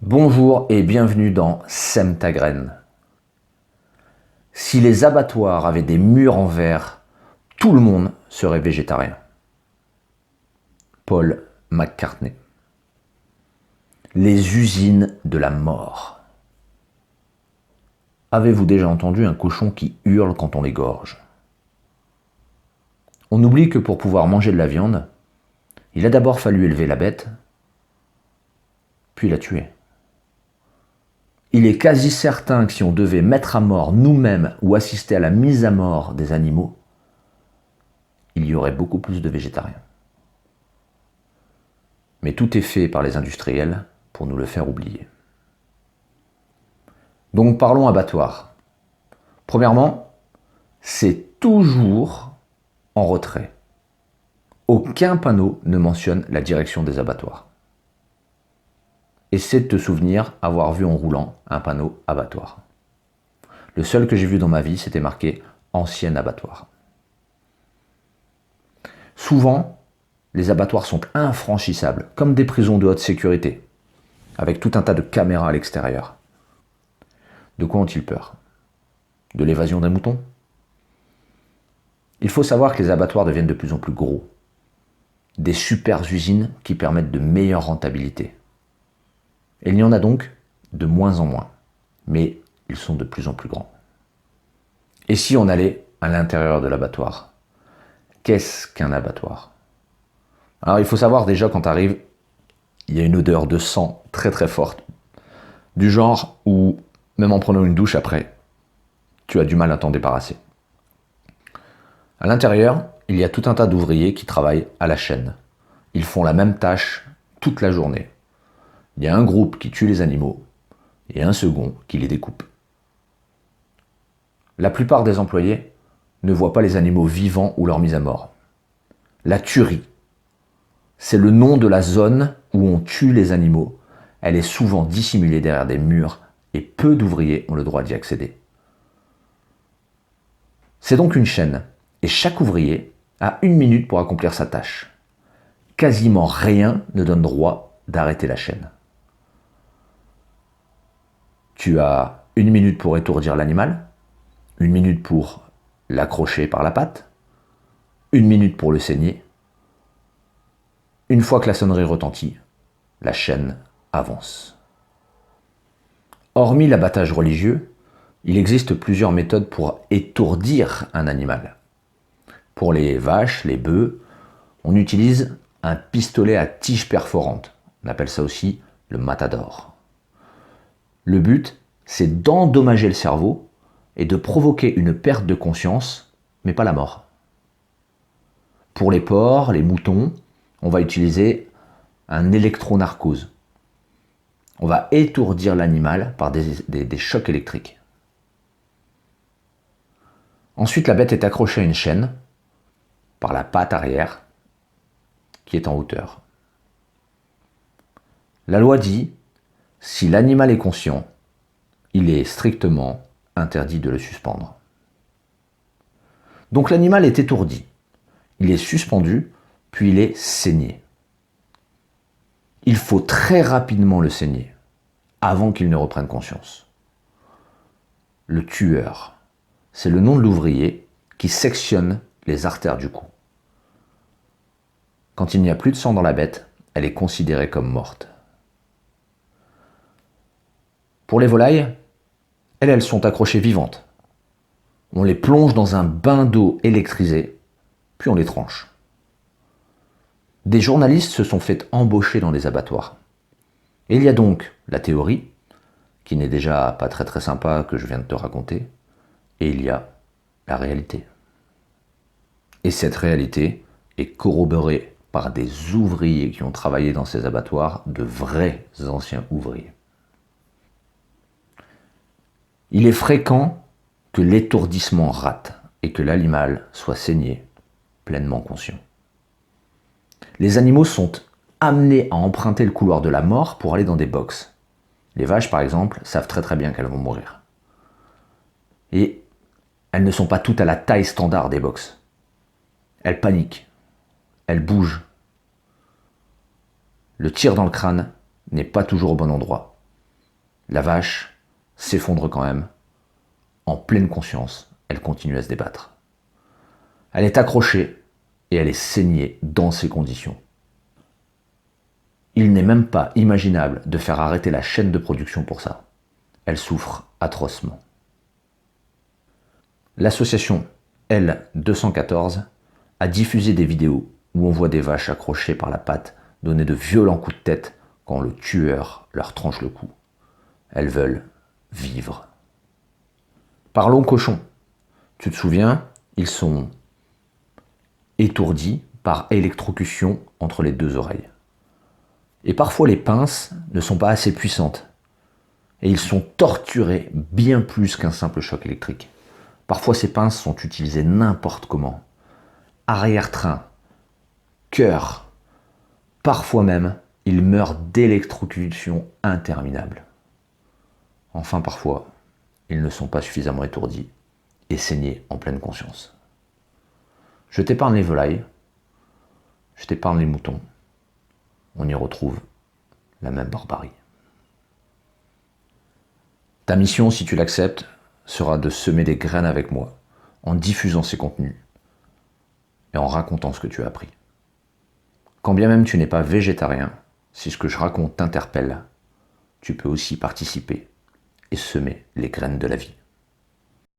Bonjour et bienvenue dans Sème ta graine. Si les abattoirs avaient des murs en verre, tout le monde serait végétarien. Paul McCartney. Les usines de la mort. Avez-vous déjà entendu un cochon qui hurle quand on l'égorge? On oublie que pour pouvoir manger de la viande, il a d'abord fallu élever la bête, puis la tuer. Il est quasi certain que si on devait mettre à mort nous-mêmes ou assister à la mise à mort des animaux, il y aurait beaucoup plus de végétariens. Mais tout est fait par les industriels pour nous le faire oublier. Donc parlons abattoir. Premièrement, c'est toujours en retrait. Aucun panneau ne mentionne la direction des abattoirs. Essaie de te souvenir avoir vu en roulant un panneau abattoir. Le seul que j'ai vu dans ma vie, c'était marqué « Ancien abattoir ». Souvent, les abattoirs sont infranchissables, comme des prisons de haute sécurité, avec tout un tas de caméras à l'extérieur. De quoi ont-ils peur? De l'évasion des moutons? Il faut savoir que les abattoirs deviennent de plus en plus gros. Des super usines qui permettent de meilleures rentabilités. Et il y en a donc de moins en moins, mais ils sont de plus en plus grands. Et si on allait à l'intérieur de l'abattoir? Qu'est-ce qu'un abattoir? Alors il faut savoir déjà quand tu arrives, il y a une odeur de sang très très forte, du genre où même en prenant une douche après, tu as du mal à t'en débarrasser. À l'intérieur, il y a tout un tas d'ouvriers qui travaillent à la chaîne. Ils font la même tâche toute la journée. Il y a un groupe qui tue les animaux et un second qui les découpe. La plupart des employés ne voient pas les animaux vivants ou leur mise à mort. La tuerie, c'est le nom de la zone où on tue les animaux. Elle est souvent dissimulée derrière des murs et peu d'ouvriers ont le droit d'y accéder. C'est donc une chaîne et chaque ouvrier a 1 minute pour accomplir sa tâche. Quasiment rien ne donne droit d'arrêter la chaîne. Tu as 1 minute pour étourdir l'animal, 1 minute pour l'accrocher par la patte, 1 minute pour le saigner. Une fois que la sonnerie retentit, la chaîne avance. Hormis l'abattage religieux, il existe plusieurs méthodes pour étourdir un animal. Pour les vaches, les bœufs, on utilise un pistolet à tige perforante. On appelle ça aussi le matador. Le but, c'est d'endommager le cerveau et de provoquer une perte de conscience, mais pas la mort. Pour les porcs, les moutons, on va utiliser un électronarcose. On va étourdir l'animal par des chocs électriques. Ensuite, la bête est accrochée à une chaîne par la patte arrière qui est en hauteur. La loi dit, si l'animal est conscient, il est strictement interdit de le suspendre. Donc l'animal est étourdi, il est suspendu, puis il est saigné. Il faut très rapidement le saigner, avant qu'il ne reprenne conscience. Le tueur, c'est le nom de l'ouvrier qui sectionne les artères du cou. Quand il n'y a plus de sang dans la bête, elle est considérée comme morte. Pour les volailles, elles sont accrochées vivantes. On les plonge dans un bain d'eau électrisé, puis on les tranche. Des journalistes se sont fait embaucher dans les abattoirs. Et il y a donc la théorie, qui n'est déjà pas très très sympa que je viens de te raconter, et il y a la réalité. Et cette réalité est corroborée par des ouvriers qui ont travaillé dans ces abattoirs, de vrais anciens ouvriers. Il est fréquent que l'étourdissement rate et que l'animal soit saigné, pleinement conscient. Les animaux sont amenés à emprunter le couloir de la mort pour aller dans des boxes. Les vaches, par exemple, savent très très bien qu'elles vont mourir. Et elles ne sont pas toutes à la taille standard des boxes. Elles paniquent, elles bougent. Le tir dans le crâne n'est pas toujours au bon endroit. La vache s'effondre quand même. En pleine conscience, elle continue à se débattre. Elle est accrochée et elle est saignée dans ces conditions. Il n'est même pas imaginable de faire arrêter la chaîne de production pour ça. Elle souffre atrocement. L'association L214 a diffusé des vidéos où on voit des vaches accrochées par la patte donner de violents coups de tête quand le tueur leur tranche le cou. Elles veulent vivre. Parlons cochons. Tu te souviens, ils sont étourdis par électrocution entre les deux oreilles. Et parfois les pinces ne sont pas assez puissantes. Et ils sont torturés bien plus qu'un simple choc électrique. Parfois ces pinces sont utilisées n'importe comment. Arrière-train, cœur. Parfois même, ils meurent d'électrocution interminable. Enfin parfois, ils ne sont pas suffisamment étourdis et saignés en pleine conscience. Je t'épargne les volailles, je t'épargne les moutons. On y retrouve la même barbarie. Ta mission, si tu l'acceptes, sera de semer des graines avec moi, en diffusant ces contenus et en racontant ce que tu as appris. Quand bien même tu n'es pas végétarien, si ce que je raconte t'interpelle, tu peux aussi participer et semer les graines de la vie.